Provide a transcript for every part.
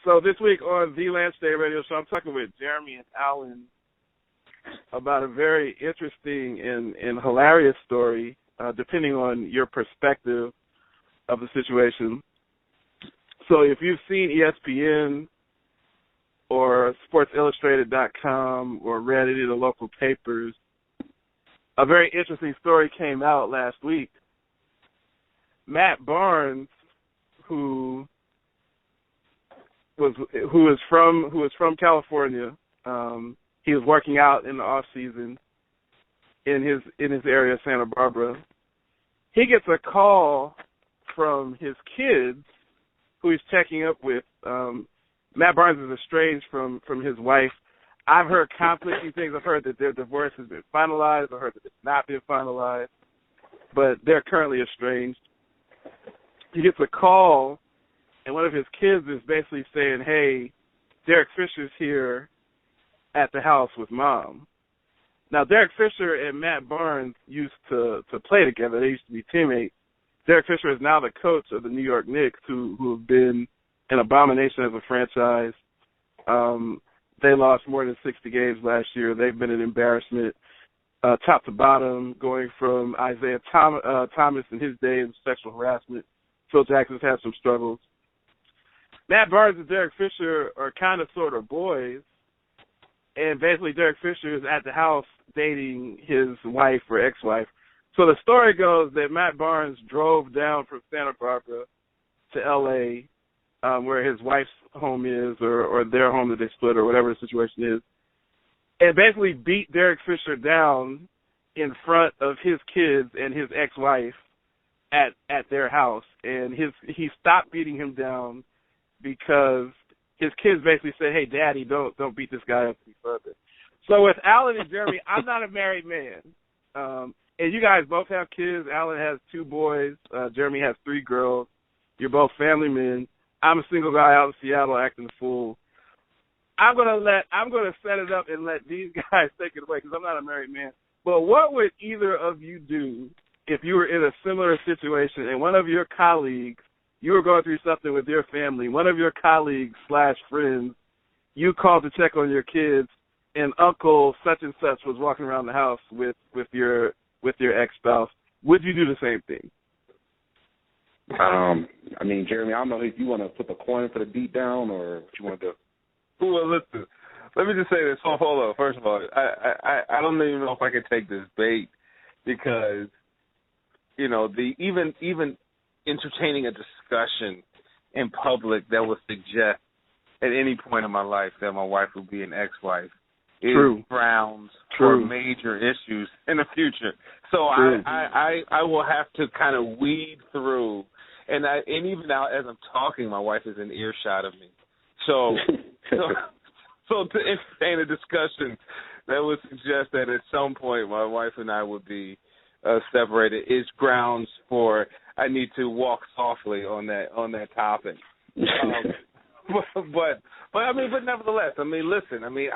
So this week on the Lance Day Radio Show, I'm talking with Jeremy and Alan about a very interesting and hilarious story, depending on your perspective of the situation. So if you've seen ESPN or SportsIllustrated.com or read any of the local papers, a very interesting story came out last week. Matt Barnes, who is from California, he was working out in the off season in his area, Santa Barbara. He gets a call from his kids, who he's checking up with. Matt Barnes is estranged from his wife. I've heard conflicting things. I've heard that their divorce has been finalized. I've heard that it's not been finalized, but they're currently estranged. He gets a call, and one of his kids is basically saying, "Hey, Derek Fisher's here at the house with Mom." Now, Derek Fisher and Matt Barnes used to play together. They used to be teammates. Derek Fisher is now the coach of the New York Knicks, who have been an abomination as a franchise. They lost more than 60 games last year. They've been an embarrassment, top to bottom, going from Isaiah Thomas in his day of sexual harassment. Phil Jackson's had some struggles. Matt Barnes and Derek Fisher are kind of sort of boys, and basically Derek Fisher is at the house dating his wife or ex-wife. So the story goes that Matt Barnes drove down from Santa Barbara to L.A., where his wife's home is, or their home that they split, or whatever the situation is, and basically beat Derek Fisher down in front of his kids and his ex-wife at their house. And he stopped beating him down because his kids basically said, "Hey, Daddy, don't beat this guy up any further." So with Alan and Jeremy, I'm not a married man. And you guys both have kids. Alan has 2 boys. Jeremy has 3 girls. You're both family men. I'm a single guy out in Seattle acting a fool. I'm gonna set it up and let these guys take it away because I'm not a married man. But what would either of you do if you were in a similar situation and one of your colleagues, you were going through something with your family, one of your colleagues / friends, you called to check on your kids, and Uncle such and such was walking around the house with your ex-spouse? Would you do the same thing? I mean, Jeremy, I don't know if you want to put the coin for the beat down or what you want to do. Well, listen, let me just say this. Hold on. First of all, I don't even know if I can take this bait because, you know, even entertaining a discussion in public that would suggest at any point in my life that my wife would be an ex-wife is grounds for major issues in the future. So I will have to kind of weed through, and even now as I'm talking, my wife is in earshot of me. So to entertain a discussion that would suggest that at some point my wife and I would be separated is grounds for I need to walk softly on that topic. But nevertheless, I mean, listen, I mean,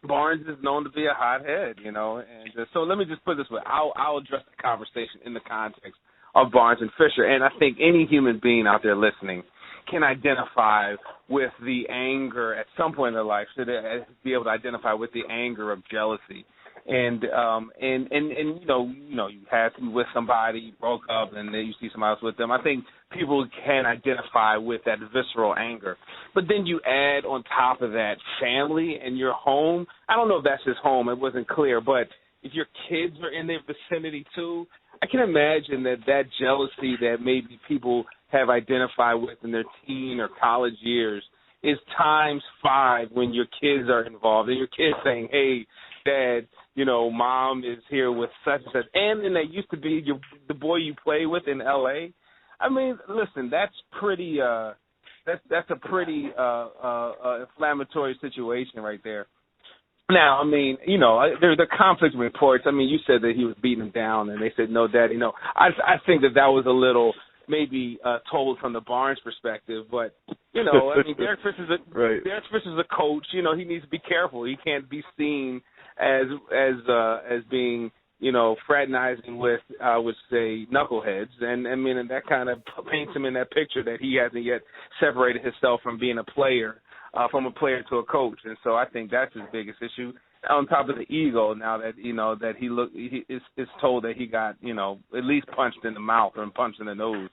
Barnes is known to be a hothead, you know, and so let me just put it this way. I'll address the conversation in the context of Barnes and Fisher, and I think any human being out there listening can identify with the anger at some point in their life, should be able to identify with the anger of jealousy. And you know, you had to be with somebody, you broke up, and then you see somebody else with them. I think people can identify with that visceral anger. But then you add on top of that family and your home. I don't know if that's his home. It wasn't clear. But if your kids are in their vicinity too, I can imagine that jealousy that maybe people have identified with in their teen or college years is times 5 when your kids are involved. And your kids saying, "Hey, Dad, you know, Mom is here with such and such." And then that used to be the boy you play with in L.A. I mean, listen, that's pretty that's a pretty inflammatory situation right there. Now, I mean, you know, there's the conflict reports. I mean, you said that he was beating him down, and they said, "No, Daddy, no." I think that was a little maybe told from the Barnes perspective, but you know, I mean, Derek Fisher's a coach. You know, he needs to be careful. He can't be seen as being fraternizing with, I would say, knuckleheads, and I mean, and that kind of paints him in that picture that he hasn't yet separated himself from being a player, from a player to a coach, and so I think that's his biggest issue. On top of the ego, now that that he is told that he got at least punched in the mouth or punched in the nose.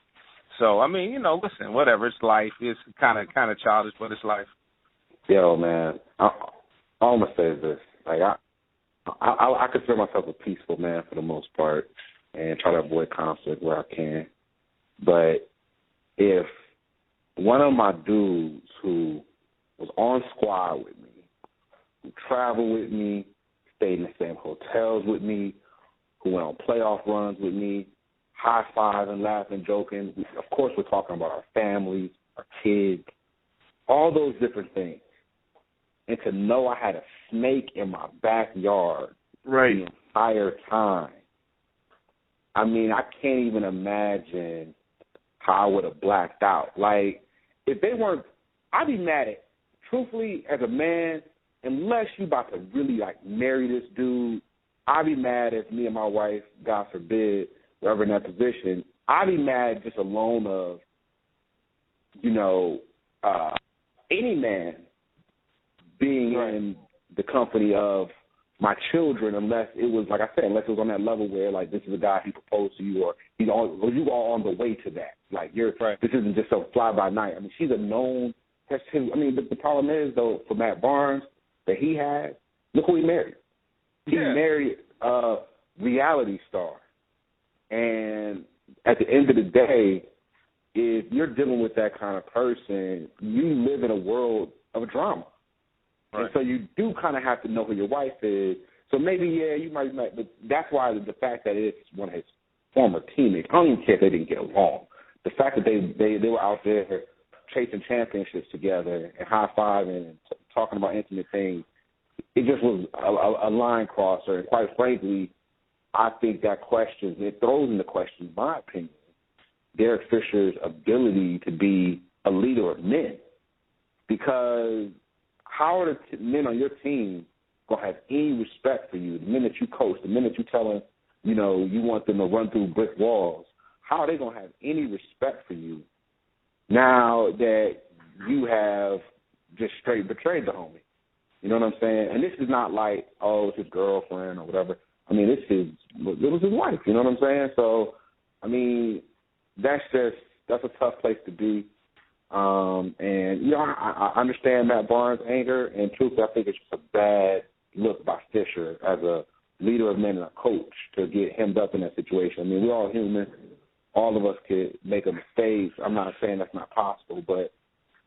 So I mean, listen, whatever, it's life. It's kind of childish, but it's life. Yo, man, all I'm gonna say is this: like I consider myself a peaceful man for the most part, and try to avoid conflict where I can. But if one of my dudes who was on squad with me, who traveled with me, stayed in the same hotels with me, who went on playoff runs with me, high-fiving, laughing, joking. Of course, we're talking about our families, our kids, all those different things. And to know I had a snake in my backyard the entire time, I mean, I can't even imagine how I would have blacked out. Like, if they weren't, I'd be mad at, truthfully, as a man, unless you about to really, marry this dude, I'd be mad if me and my wife, God forbid, were ever in that position. I'd be mad just alone of, any man being in the company of my children, unless it was, like I said, unless it was on that level where, this is a guy he proposed to you, or you are on the way to that. This isn't just some fly-by-night. I mean, she's a known, the problem is, though, for Matt Barnes, that he had, look who he married. He married a reality star. And at the end of the day, if you're dealing with that kind of person, you live in a world of drama. Right. And so you do kind of have to know who your wife is. So maybe, you might, but that's why the fact that it's one of his former teammates, I don't even care if they didn't get along. The fact that they were out there chasing championships together and high-fiving and talking about intimate things, it just was a line crosser. And quite frankly, I think that it throws into question, in my opinion, Derek Fisher's ability to be a leader of men. Because how are the men on your team going to have any respect for you? The minute you coach, the minute you tell them, you want them to run through brick walls, how are they going to have any respect for you now that you have just straight betrayed the homie? You know what I'm saying? And this is not like, it's his girlfriend or whatever. I mean, it was his wife. You know what I'm saying? So, I mean, that's a tough place to be. And, I understand Matt Barnes' anger, and truthfully, I think it's just a bad look by Fisher as a leader of men and a coach to get hemmed up in that situation. I mean, we're all human. All of us could make a mistake. I'm not saying that's not possible, but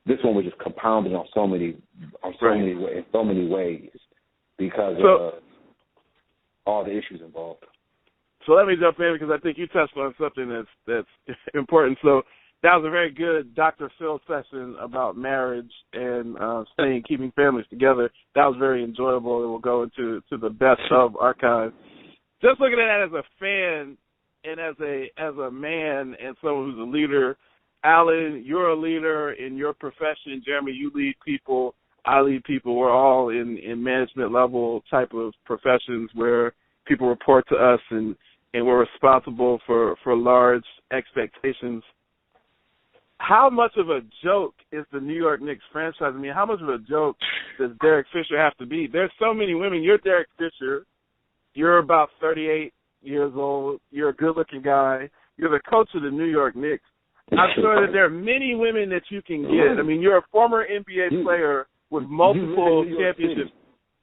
this one was just compounded on so many ways because of all the issues involved. So let me jump in because I think you touched on something that's important. So that was a very good Dr. Phil session about marriage and keeping families together. That was very enjoyable. It will go into the best of archives. Just looking at it as a fan and as a man and someone who's a leader, Alan, you're a leader in your profession. Jeremy, you lead people. I lead people. We're all in management level type of professions where people report to us and we're responsible for large expectations. How much of a joke is the New York Knicks franchise? I mean, how much of a joke does Derek Fisher have to be? There's so many women. You're Derek Fisher. You're about 38 years old. You're a good-looking guy. You're the coach of the New York Knicks. I'm sure that there are many women that you can get. I mean, you're a former NBA player with multiple championships.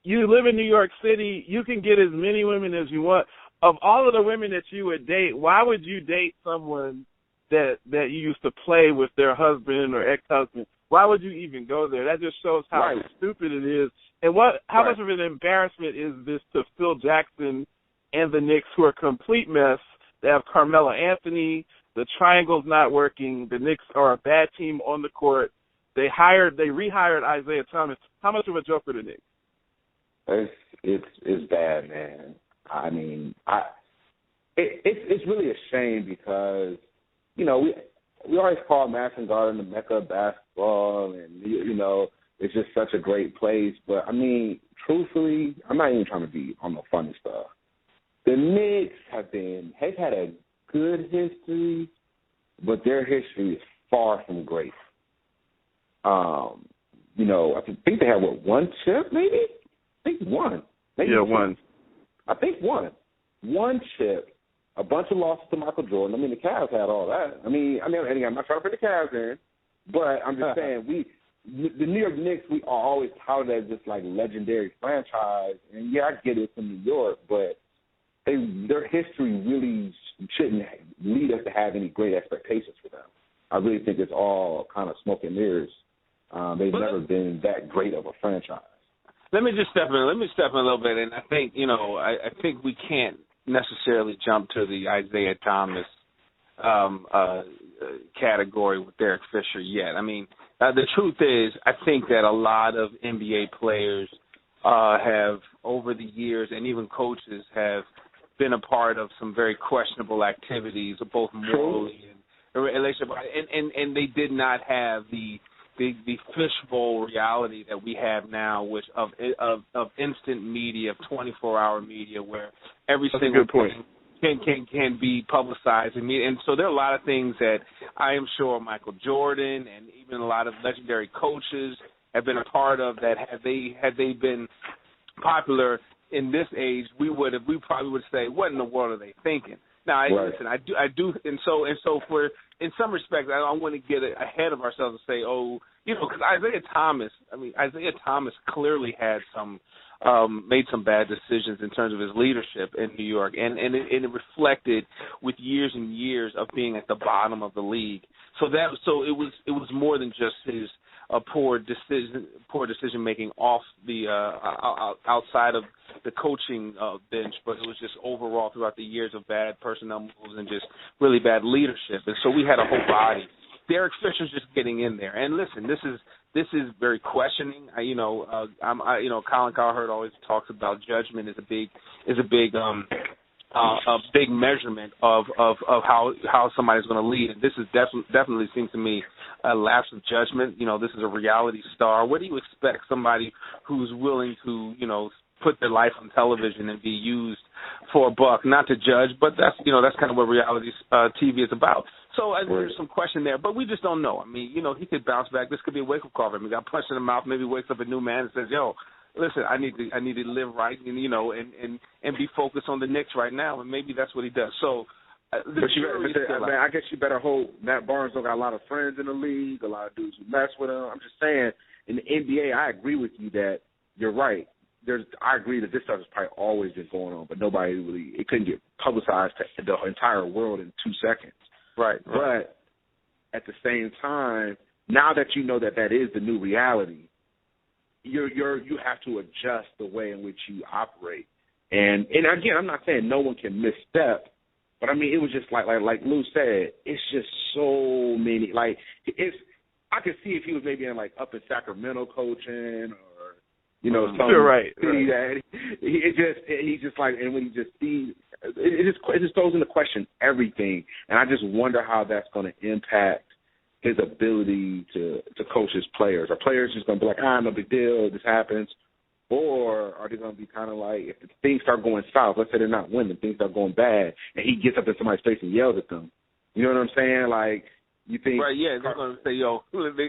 You live in New York City. You can get as many women as you want. Of all of the women that you would date, why would you date someone that you used to play with their husband or ex-husband? Why would you even go there? That just shows how stupid it is. And how much of an embarrassment is this to Phil Jackson and the Knicks, who are a complete mess? They have Carmelo Anthony. The triangle's not working. The Knicks are a bad team on the court. They rehired Isaiah Thomas. How much of a joke are the Knicks? It's bad, man. I mean, it's really a shame because, we always call Madison Garden the Mecca of basketball, and, it's just such a great place. But, I mean, truthfully, I'm not even trying to be on the funny stuff. the Knicks have had a good history, but their history is far from great. I think they had one chip, maybe. I think one. Maybe one. I think one. One chip. A bunch of losses to Michael Jordan. I mean, the Cavs had all that. I mean, I'm not trying to put the Cavs in, but I'm just saying the New York Knicks, we are always touted as this like legendary franchise, and yeah, I get it from New York, but their history really shouldn't lead us to have any great expectations for them. I really think it's all kind of smoke and mirrors. They've never been that great of a franchise. Let me step in a little bit, and I think I think we can't necessarily jump to the Isaiah Thomas category with Derek Fisher yet. I mean, the truth is, I think that a lot of NBA players have, over the years, and even coaches have been a part of some very questionable activities, both morally and relationship, and they did not have the fishbowl reality that we have now, which of instant media, of 24-hour media, where every single thing can be publicized. And so there are a lot of things that I am sure Michael Jordan and even a lot of legendary coaches have been a part of that had they been popular in this age, we probably would say, what in the world are they thinking? Now, listen, I do, and so for, in some respects, I don't want to get ahead of ourselves and say, because Isaiah Thomas clearly had made some bad decisions in terms of his leadership in New York, and it reflected with years and years of being at the bottom of the league. So it was more than just his poor decision making off the outside of the coaching bench, but it was just overall throughout the years of bad personnel moves and just really bad leadership. And so we had a whole body. Derek Fisher's just getting in there. And listen, this is very questioning. Colin Cowherd always talks about judgment is a big measurement of how somebody's going to lead. And this is definitely seems to me a lapse of judgment. This is a reality star. What do you expect somebody who's willing to, put their life on television and be used for a buck? Not to judge, but that's kind of what reality TV is about. So there's some question there, but we just don't know. I mean, he could bounce back. This could be a wake-up call for him. He got punched in the mouth, maybe wakes up a new man and says, yo, listen, I need to live right and be focused on the Knicks right now, and maybe that's what he does. So I guess you better hope Matt Barnes don't got a lot of friends in the league, a lot of dudes who mess with him. I'm just saying, in the NBA, I agree with you that you're right. I agree that this stuff has probably always been going on, but it couldn't get publicized to the entire world in 2 seconds. Right. But at the same time, now that you know that is the new reality, you have to adjust the way in which you operate. And again, I'm not saying no one can misstep, but I mean it was just like Lou said, it's just so many. Like I could see if he was maybe in up in Sacramento coaching or some city that he's just like, and when he just sees it just throws into question everything, and I just wonder how that's going to impact his ability to coach his players. Are players just going to be like, no big deal, this happens? Or are they going to be kind of like, if things start going south, let's say they're not winning, things start going bad, and he gets up in somebody's face and yells at them? You know what I'm saying? Like, you think... Right, yeah, they're going to say,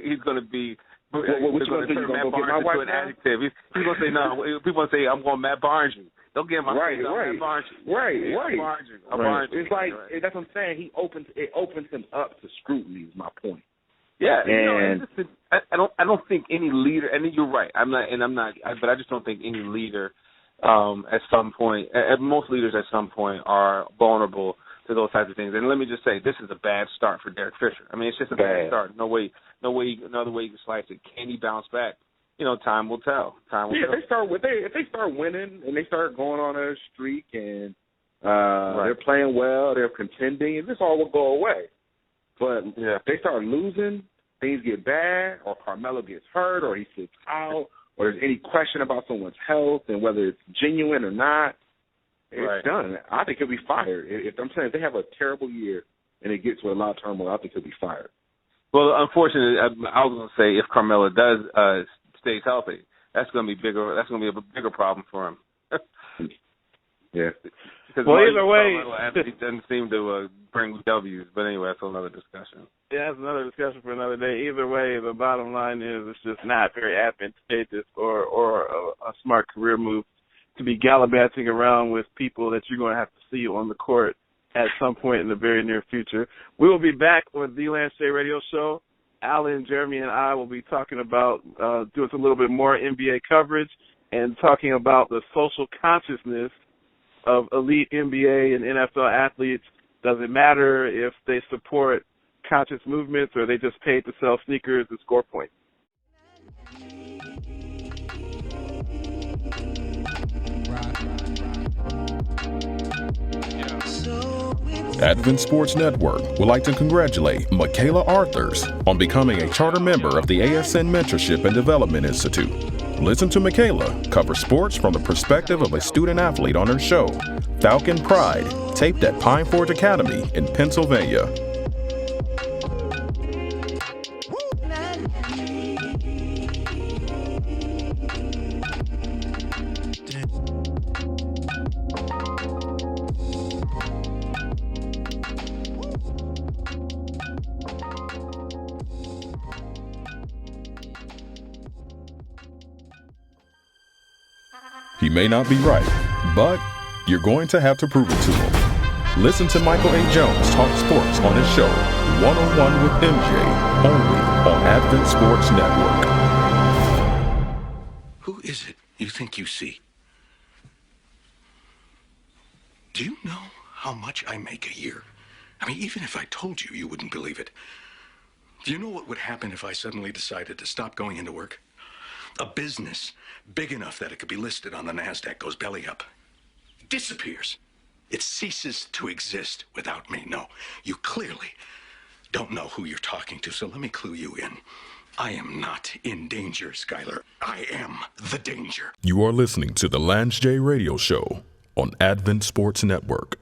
he's going to be... What you going to do? You going to go get my wife now? He's going to say, no, people going to say, I'm going to Matt Barnes you. Don't get my Matt Barnes you. Right. It's like, that's what I'm saying. It opens him up to scrutiny is my point. Yeah, and I don't think any leader, and you're right. But I just don't think any leader, at some point, most leaders at some point are vulnerable to those types of things. And let me just say, this is a bad start for Derek Fisher. I mean, it's just a bad start. No other way you can slice it. Can he bounce back? Time will tell. If they start winning and they start going on a streak and they're playing well, they're contending, and this all will go away. But if they start losing, things get bad, or Carmelo gets hurt, or he sits out, or there's any question about someone's health and whether it's genuine or not, it's done. I think he'll be fired. If they have a terrible year and it gets with a lot of turmoil, I think he'll be fired. Well, unfortunately, I was going to say if Carmelo does stays healthy, that's going to be bigger. That's going to be a bigger problem for him. Yeah. Because well, either way, Anthony doesn't seem to bring W's. But anyway, that's another discussion. Yeah, that's another discussion for another day. Either way, the bottom line is it's just not very advantageous or a smart career move to be gallivanting around with people that you're going to have to see on the court at some point in the very near future. We will be back on the Lance J Radio Show. Alan, Jeremy, and I will be talking about doing a little bit more NBA coverage and talking about the social consciousness of elite NBA and NFL athletes. Does it matter if they support conscious movements or they just paid to sell sneakers and score points? Advent Sports Network would like to congratulate Michaela Arthurs on becoming a charter member of the ASN Mentorship and Development Institute. Listen to Michaela cover sports from the perspective of a student athlete on her show, Falcon Pride, taped at Pine Forge Academy in Pennsylvania. He may not be right, but you're going to have to prove it to him. Listen to Michael A. Jones talk sports on his show, 101 with MJ, only on Advent Sports Network. Who is it you think you see? Do you know how much I make a year? I mean, even if I told you, you wouldn't believe it. Do you know what would happen if I suddenly decided to stop going into work? A business big enough that it could be listed on the NASDAQ goes belly up. It disappears. It ceases to exist without me. No, you clearly don't know who you're talking to, so let me clue you in. I am not in danger, Skylar. I am the danger. You are listening to the Lance J Radio Show on Advent Sports Network.